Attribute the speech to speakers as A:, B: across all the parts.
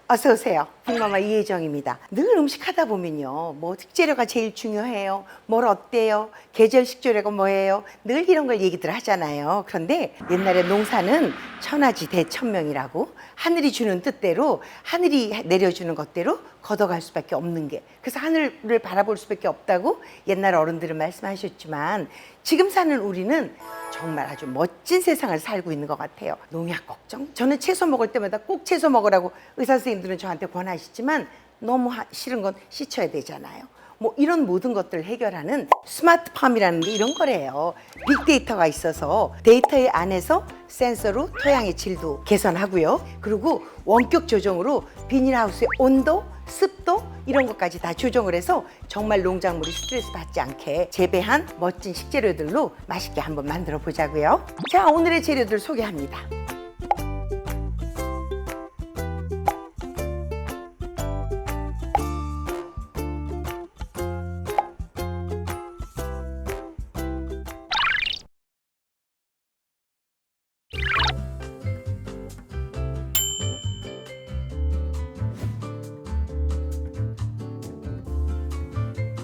A: 어서 오세요. 빅마마 이혜정입니다. 늘 음식 하다 보면요, 뭐 식재료가 제일 중요해요. 뭘 어때요? 계절 식재료가 뭐예요? 늘 이런 걸 얘기들 하잖아요. 그런데 옛날에 농사는 천하지 대천명이라고, 하늘이 주는 뜻대로, 하늘이 내려주는 것대로 걷어갈 수밖에 없는 게, 그래서 하늘을 바라볼 수밖에 없다고 옛날 어른들은 말씀하셨지만, 지금 사는 우리는 정말 아주 멋진 세상을 살고 있는 것 같아요. 농약 걱정? 저는 채소 먹을 때마다 꼭 채소 먹으라고 의사 선생님들은 저한테 권하시지만, 너무 싫은 건 씻어야 되잖아요. 뭐 이런 모든 것들을 해결하는 스마트팜이라는 게 이런 거래요. 빅데이터가 있어서 데이터 안에서 센서로 토양의 질도 개선하고요. 그리고 원격 조정으로 비닐하우스의 온도, 습도 이런 것까지 다 조정을 해서 정말 농작물이 스트레스 받지 않게 재배한 멋진 식재료들로 맛있게 한번 만들어 보자고요. 자, 오늘의 재료들 소개합니다.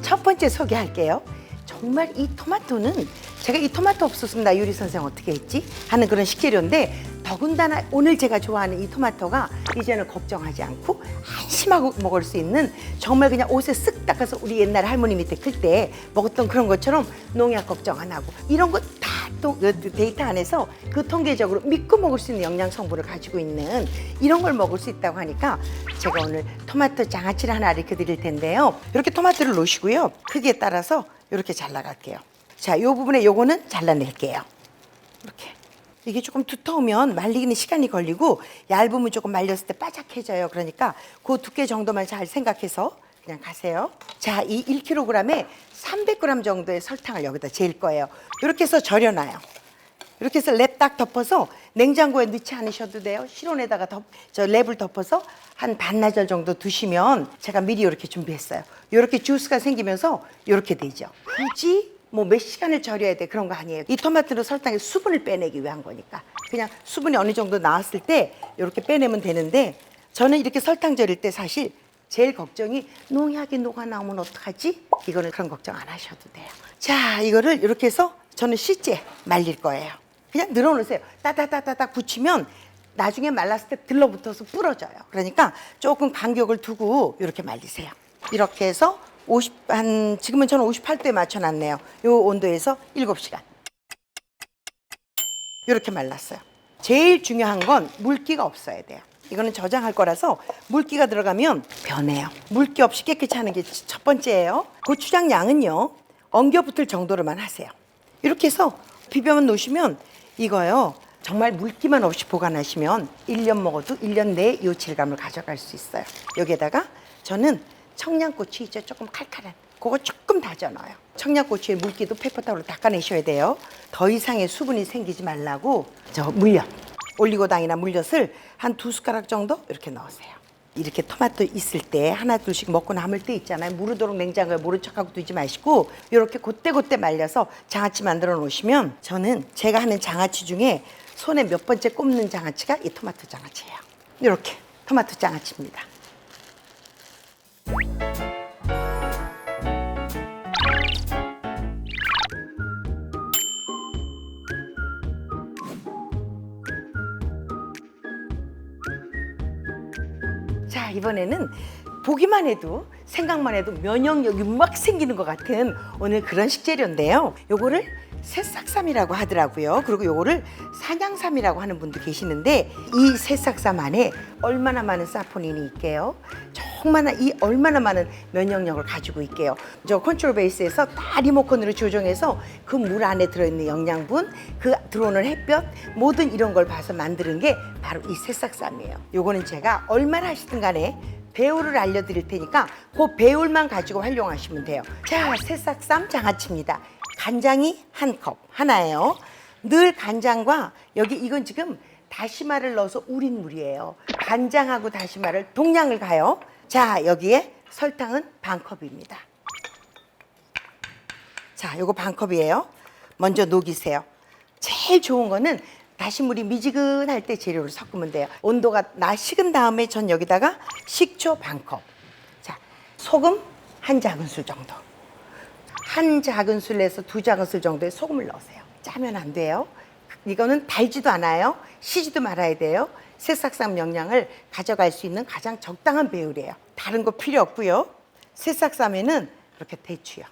A: 첫 번째 소개할게요. 정말 이 토마토는 제가 이 토마토 없었으면 나 요리 선생 어떻게 했지? 하는 그런 식재료인데, 더군다나 오늘 제가 좋아하는 이 토마토가 이제는 걱정하지 않고 안심하고 먹을 수 있는, 정말 그냥 옷에 쓱 닦아서 우리 옛날 할머니 밑에 클 때 먹었던 그런 것처럼 농약 걱정 안 하고 이런 거 다 또 데이터 안에서 그 통계적으로 믿고 먹을 수 있는 영양 성분을 가지고 있는 이런 걸 먹을 수 있다고 하니까 제가 오늘 토마토 장아찌를 하나 알려 드릴 텐데요. 이렇게 토마토를 놓으시고요. 크기에 따라서 이렇게 잘라갈게요. 자, 이 부분에 요거는 잘라낼게요. 이렇게. 이게 조금 두터우면 말리기는 시간이 걸리고, 얇으면 조금 말렸을 때 바삭해져요. 그러니까 그 두께 정도만 잘 생각해서 그냥 가세요. 자, 이 1kg에 300g 정도의 설탕을 여기다 재일 거예요. 이렇게 해서 절여놔요. 이렇게 해서 랩 딱 덮어서 냉장고에 넣지 않으셔도 돼요. 실온에다가 랩을 덮어서 한 반나절 정도 두시면, 제가 미리 이렇게 준비했어요. 이렇게 주스가 생기면서 이렇게 되죠. 굳이 뭐 몇 시간을 절여야 돼 그런 거 아니에요. 이 토마토는 설탕의 수분을 빼내기 위한 거니까 그냥 수분이 어느 정도 나왔을 때 이렇게 빼내면 되는데, 저는 이렇게 설탕 절일 때 사실 제일 걱정이 농약이 녹아 나오면 어떡하지? 이거는 그런 걱정 안 하셔도 돼요. 자, 이거를 이렇게 해서 저는 실제 말릴 거예요. 그냥 늘어놓으세요. 따다다다다 붙이면 나중에 말랐을 때 들러붙어서 부러져요. 그러니까 조금 간격을 두고 이렇게 말리세요. 이렇게 해서 지금은 저는 58도에 맞춰놨네요. 이 온도에서 7시간. 이렇게 말랐어요. 제일 중요한 건 물기가 없어야 돼요. 이거는 저장할 거라서 물기가 들어가면 변해요. 물기 없이 깨끗이 하는 게 첫 번째예요. 고추장 양은요, 엉겨붙을 정도로만 하세요. 이렇게 해서 비벼만 놓으시면 이거요, 정말 물기만 없이 보관하시면 1년 먹어도 1년 내에 이 질감을 가져갈 수 있어요. 여기에다가 저는 청양고추 있죠, 조금 칼칼한 그거 조금 다져 넣어요. 청양고추의 물기도 페퍼타올로 닦아내셔야 돼요. 더 이상의 수분이 생기지 말라고 물엿, 올리고당이나 물엿을 한 2숟가락 정도 이렇게 넣으세요. 이렇게 토마토 있을 때 하나 둘씩 먹고 남을 때 있잖아요. 무르도록 냉장고에 모른 척하고 두지 마시고 이렇게 곧대곧대 말려서 장아찌 만들어 놓으시면, 저는 제가 하는 장아찌 중에 손에 몇 번째 꼽는 장아찌가 이 토마토 장아찌예요. 이렇게 토마토 장아찌입니다. 자, 이번에는 보기만 해도 생각만 해도 면역력이 막 생기는 것 같은 오늘 그런 식재료인데요. 요거를 새싹쌈이라고 하더라고요. 그리고 요거를 산양삼이라고 하는 분도 계시는데, 이 새싹쌈 안에 얼마나 많은 사포닌이 있게요. 정말 얼마나 많은 면역력을 가지고 있게요. 저 컨트롤 베이스에서 다 리모컨으로 조정해서 그 물 안에 들어있는 영양분, 그 들어오는 햇볕, 모든 이런 걸 봐서 만드는 게 바로 이 새싹쌈이에요. 요거는 제가 얼마나 하시든 간에 배율을 알려드릴 테니까 그 배율만 가지고 활용하시면 돼요. 자, 새싹쌈 장아찌입니다. 간장이 한 컵 하나예요. 늘 간장과 이건 지금 다시마를 넣어서 우린 물이에요. 간장하고 다시마를 동량을 가요. 자, 여기에 설탕은 반 컵입니다. 자, 요거 반 컵이에요. 먼저 녹이세요. 제일 좋은 거는 다시 물이 미지근할 때 재료를 섞으면 돼요. 온도가 식은 다음에 전 여기다가 식초 반컵, 자 소금 한 작은술 정도, 한 작은술에서 두 작은술 정도의 소금을 넣으세요. 짜면 안 돼요. 이거는 달지도 않아요. 시지도 말아야 돼요. 새싹쌈 영양을 가져갈 수 있는 가장 적당한 배율이에요. 다른 거 필요 없고요. 새싹쌈에는 이렇게 대추요.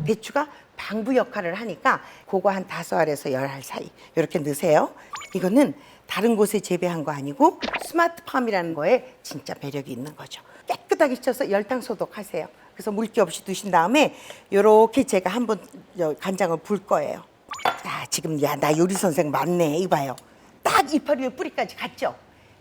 A: 대추가 방부 역할을 하니까 그거 한 5알에서 10알 사이 이렇게 넣으세요. 이거는 다른 곳에 재배한 거 아니고 스마트팜이라는 거에 진짜 매력이 있는 거죠. 깨끗하게 씻어서 열탕 소독하세요. 그래서 물기 없이 두신 다음에 이렇게 제가 한번 간장을 불 거예요. 자, 지금 나 요리 선생 맞네. 이봐요. 딱 이파리 위에 뿌리까지 갔죠?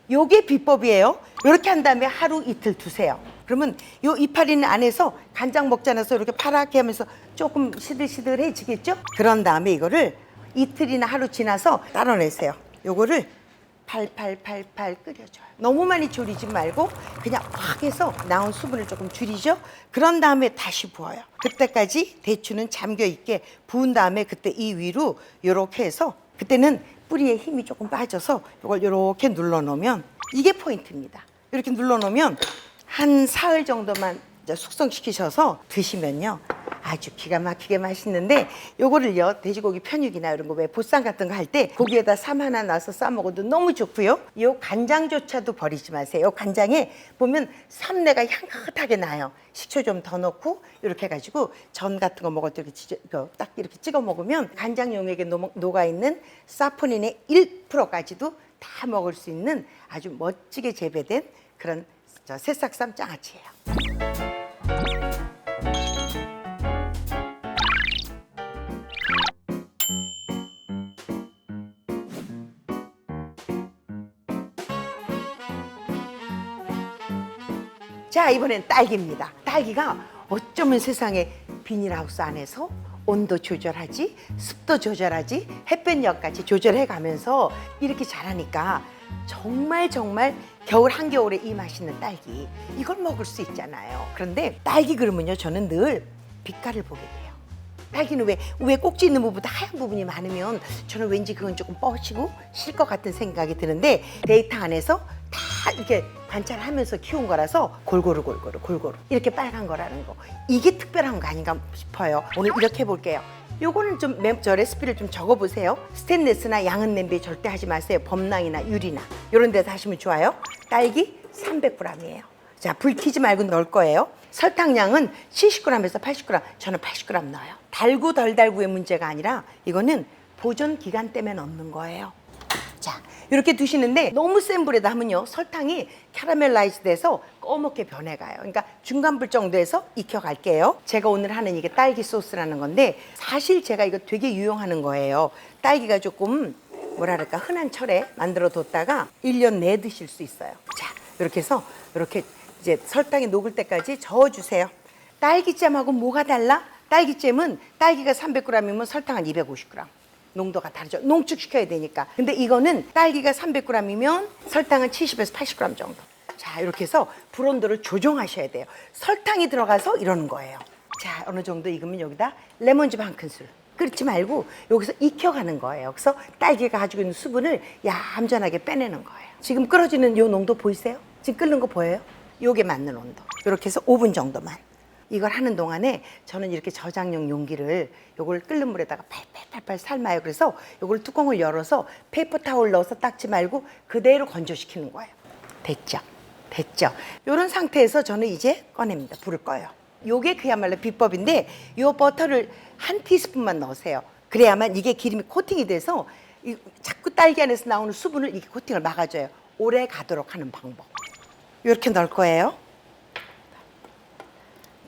A: 요게 비법이에요. 이렇게 한 다음에 하루 이틀 두세요. 그러면 요 이파리는 안에서 간장 먹잖아요. 이렇게 파랗게 하면서 조금 시들시들해지겠죠? 그런 다음에 이거를 이틀이나 하루 지나서 따라내세요. 요거를 팔팔팔팔 끓여줘요. 너무 많이 졸이지 말고 그냥 확 해서 나온 수분을 조금 줄이죠. 그런 다음에 다시 부어요. 그때까지 대추는 잠겨 있게 부은 다음에 그때 이 위로 요렇게 해서 그때는 뿌리에 힘이 조금 빠져서 이걸 이렇게 눌러 놓으면 이게 포인트입니다. 이렇게 눌러 놓으면 한 사흘 정도만 숙성시키셔서 드시면요 아주 기가 막히게 맛있는데, 요거를요 돼지고기 편육이나 이런 거 왜 보쌈 같은 거 할 때 고기에다 쌈 하나 넣어서 싸 먹어도 너무 좋고요. 요 간장조차도 버리지 마세요. 요 간장에 보면 쌈내가 향긋하게 나요. 식초 좀 더 넣고 이렇게 해가지고 전 같은 거 먹을 때 이렇게 딱 이렇게 찍어 먹으면 간장 용액에 녹아 있는 사포닌의 1%까지도 다 먹을 수 있는 아주 멋지게 재배된 그런 새싹쌈 장아찌예요. 자, 이번엔 딸기입니다. 딸기가 어쩌면 세상에 비닐하우스 안에서 온도 조절하지, 습도 조절하지, 햇볕력까지 조절해 가면서 이렇게 자라니까 정말 겨울 한겨울에 이 맛있는 딸기 이걸 먹을 수 있잖아요. 그런데 딸기 그러면요 저는 늘 빛깔을 보게 돼요. 딸기는 왜 꼭지 있는 부분보다 하얀 부분이 많으면 저는 왠지 그건 조금 뻐시고 실 것 같은 생각이 드는데 데이터 안에서 다 이렇게 관찰하면서 키운 거라서 골고루 이렇게 빨간 거라는 거, 이게 특별한 거 아닌가 싶어요. 오늘 이렇게 해볼게요. 요거는 저 레시피를 좀 적어보세요. 스테인레스나 양은 냄비에 절대 하지 마세요. 범랑이나 유리나 이런 데서 하시면 좋아요. 딸기 300g이에요. 자, 불 켜지 말고 넣을 거예요. 설탕량은 70g에서 80g, 저는 80g 넣어요. 달고 덜 달고의 문제가 아니라 이거는 보존 기간 때문에 넣는 거예요. 자, 이렇게 두시는데 너무 센 불에다 하면요 설탕이 캐러멜라이즈 돼서 꺼멓게 변해가요. 그러니까 중간불 정도에서 익혀갈게요. 제가 오늘 하는 이게 딸기 소스라는 건데 사실 제가 이거 되게 유용하는 거예요. 딸기가 조금 뭐랄까 흔한 철에 만들어 뒀다가 1년 내에 드실 수 있어요. 자, 이렇게 해서 이렇게 이제 설탕이 녹을 때까지 저어주세요. 딸기잼하고 뭐가 달라? 딸기잼은 딸기가 300g이면 설탕 한 250g. 농도가 다르죠. 농축시켜야 되니까. 근데 이거는 딸기가 300g이면 설탕은 70에서 80g 정도. 자, 이렇게 해서 불온도를 조정하셔야 돼요. 설탕이 들어가서 이러는 거예요. 자, 어느 정도 익으면 여기다 레몬즙 한 큰술. 끓이지 말고 여기서 익혀가는 거예요. 그래서 딸기가 가지고 있는 수분을 얌전하게 빼내는 거예요. 지금 끓어지는 요 농도 보이세요? 지금 끓는 거 보여요? 요게 맞는 온도. 이렇게 해서 5분 정도만. 이걸 하는 동안에 저는 이렇게 저장용 용기를 요걸 끓는 물에다가 팔팔팔팔 삶아요. 그래서 요걸 뚜껑을 열어서 페이퍼 타올 넣어서 닦지 말고 그대로 건조시키는 거예요. 됐죠? 요런 상태에서 저는 이제 꺼냅니다. 불을 꺼요. 요게 그야말로 비법인데 요 버터를 한 티스푼만 넣으세요. 그래야만 이게 기름이 코팅이 돼서 자꾸 딸기 안에서 나오는 수분을 이게 코팅을 막아줘요. 오래 가도록 하는 방법. 이렇게 넣을 거예요.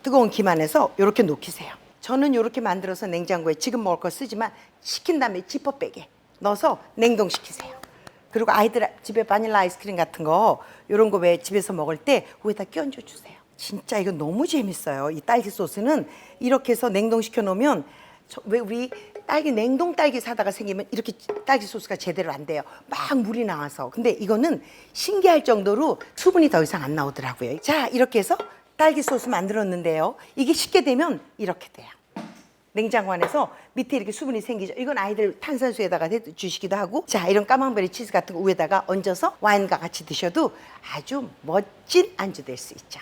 A: 뜨거운 김 안에서 이렇게 녹이세요. 저는 이렇게 만들어서 냉장고에 지금 먹을 거 쓰지만 식힌 다음에 지퍼백에 넣어서 냉동시키세요. 그리고 아이들 집에 바닐라 아이스크림 같은 거 이런 거 왜 집에서 먹을 때 위에다 끼얹어 주세요. 진짜 이거 너무 재밌어요. 이 딸기 소스는 이렇게 해서 냉동시켜 놓으면 왜 우리 딸기 냉동 딸기 사다가 생기면 이렇게 딸기 소스가 제대로 안 돼요. 막 물이 나와서. 근데 이거는 신기할 정도로 수분이 더 이상 안 나오더라고요. 자, 이렇게 해서 딸기 소스 만들었는데요. 이게 식게 되면 이렇게 돼요. 냉장고 안에서 밑에 이렇게 수분이 생기죠. 이건 아이들 탄산수에다가 주시기도 하고, 자, 이런 까망베리 치즈 같은 거 위에다가 얹어서 와인과 같이 드셔도 아주 멋진 안주 될 수 있죠.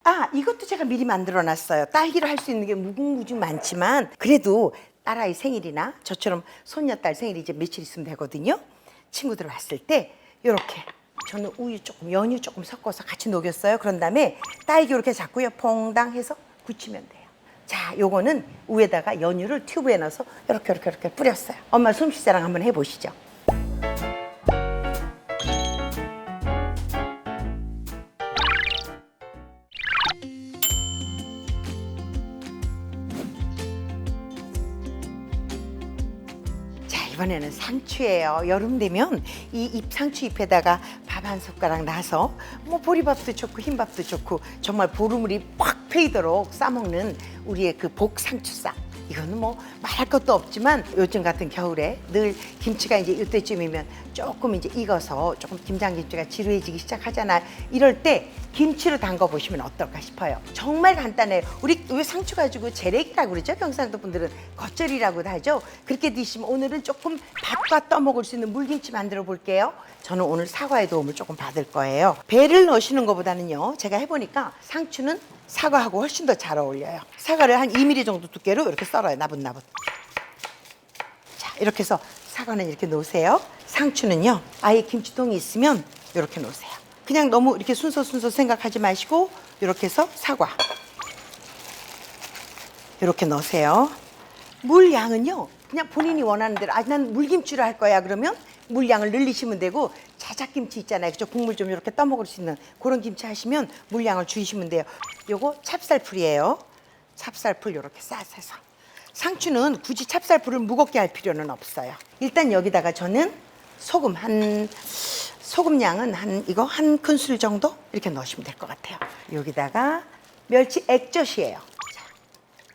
A: 아, 이것도 제가 미리 만들어 놨어요. 딸기로 할 수 있는 게 무궁무진 많지만 그래도 딸아이 생일이나 저처럼 손녀딸 생일이 이제 며칠 있으면 되거든요. 친구들 왔을 때 이렇게 저는 우유 조금, 연유 조금 섞어서 같이 녹였어요. 그런 다음에 딸기 이렇게 잡고요. 퐁당 해서 굳히면 돼요. 자, 요거는 위에다가 연유를 튜브에 넣어서 이렇게 뿌렸어요. 엄마 솜씨자랑 한번 해보시죠. 이번에는 상추예요. 여름 되면 이 상추 잎에다가 밥 한 숟가락 나서 뭐 보리밥도 좋고 흰밥도 좋고 정말 보루물이 팍 패이도록 싸먹는 우리의 그 복상추쌈. 이거는 뭐 말할 것도 없지만 요즘 같은 겨울에 늘 김치가 이제 이때쯤이면 조금 이제 익어서 조금 김장김치가 지루해지기 시작하잖아요. 이럴 때 김치로 담가 보시면 어떨까 싶어요. 정말 간단해요. 우리 상추 가지고 재래기라고 그러죠. 경상도 분들은 겉절이라고도 하죠. 그렇게 드시면 오늘은 조금 밥과 떠먹을 수 있는 물김치 만들어 볼게요. 저는 오늘 사과의 도움을 조금 받을 거예요. 배를 넣으시는 것보다는요, 제가 해보니까 상추는 사과하고 훨씬 더 잘 어울려요. 사과를 한 2mm 정도 두께로 이렇게 썰어요. 나붓나붓. 자, 이렇게 해서 사과는 이렇게 놓으세요. 상추는요, 아예 김치통이 있으면 이렇게 놓으세요. 그냥 너무 이렇게 순서 생각하지 마시고 이렇게 해서 사과 이렇게 넣으세요. 물 양은요, 그냥 본인이 원하는 대로, 아, 난 물김치로 할 거야 그러면 물량을 늘리시면 되고, 자작김치 있잖아요. 그죠? 국물 좀 이렇게 떠먹을 수 있는 그런 김치 하시면 물량을 줄이시면 돼요. 요거 찹쌀풀이에요. 찹쌀풀 이렇게 싸서. 상추는 굳이 찹쌀풀을 무겁게 할 필요는 없어요. 일단 여기다가 저는 소금 소금량은 한 큰술 정도 이렇게 넣으시면 될 것 같아요. 여기다가 멸치 액젓이에요.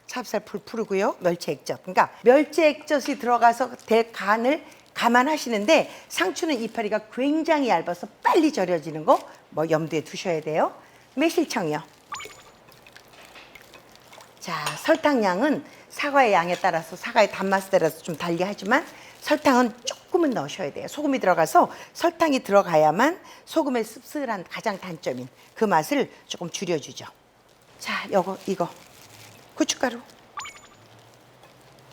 A: 찹쌀풀 풀고요. 멸치 액젓. 그러니까 멸치 액젓이 들어가서 될 간을 감안하시는데, 상추는 이파리가 굉장히 얇아서 빨리 절여지는 거 뭐 염두에 두셔야 돼요. 매실청이요. 자, 설탕량은 사과의 양에 따라서, 사과의 단맛에 따라서 좀 달리 하지만 설탕은 조금은 넣으셔야 돼요. 소금이 들어가서 설탕이 들어가야만 소금의 씁쓸한 가장 단점인 그 맛을 조금 줄여주죠. 자, 이거 고춧가루.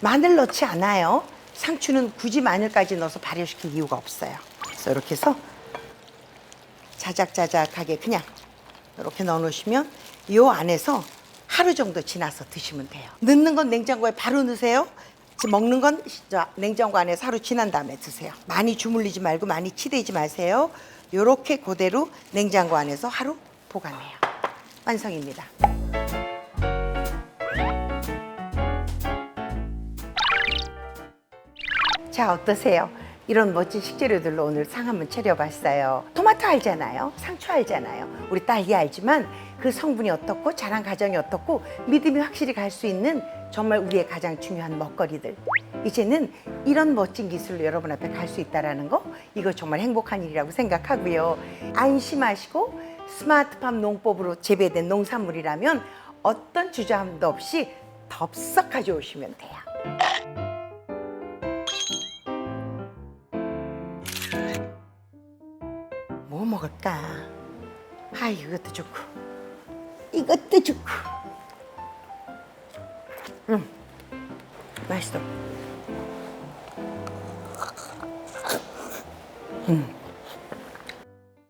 A: 마늘 넣지 않아요. 상추는 굳이 마늘까지 넣어서 발효시킬 이유가 없어요. 그래서 이렇게 해서 자작자작하게 그냥 이렇게 넣어 놓으시면 이 안에서 하루 정도 지나서 드시면 돼요. 넣는 건 냉장고에 바로 넣으세요. 먹는 건 냉장고 안에서 하루 지난 다음에 드세요. 많이 주물리지 말고 많이 치대지 마세요. 이렇게 그대로 냉장고 안에서 하루 보관해요. 완성입니다. 자, 어떠세요? 이런 멋진 식재료들로 오늘 상 한번 차려봤어요. 토마토 알잖아요. 상추 알잖아요. 우리 딸기 알지만 그 성분이 어떻고 자란 과정이 어떻고 믿음이 확실히 갈 수 있는 정말 우리의 가장 중요한 먹거리들. 이제는 이런 멋진 기술로 여러분 앞에 갈 수 있다는 거, 이거 정말 행복한 일이라고 생각하고요. 안심하시고 스마트팜 농법으로 재배된 농산물이라면 어떤 주저함도 없이 덥석 가져오시면 돼요. 뭐 먹을까? 아, 이것도 좋고 이것도 좋고. 맛있어.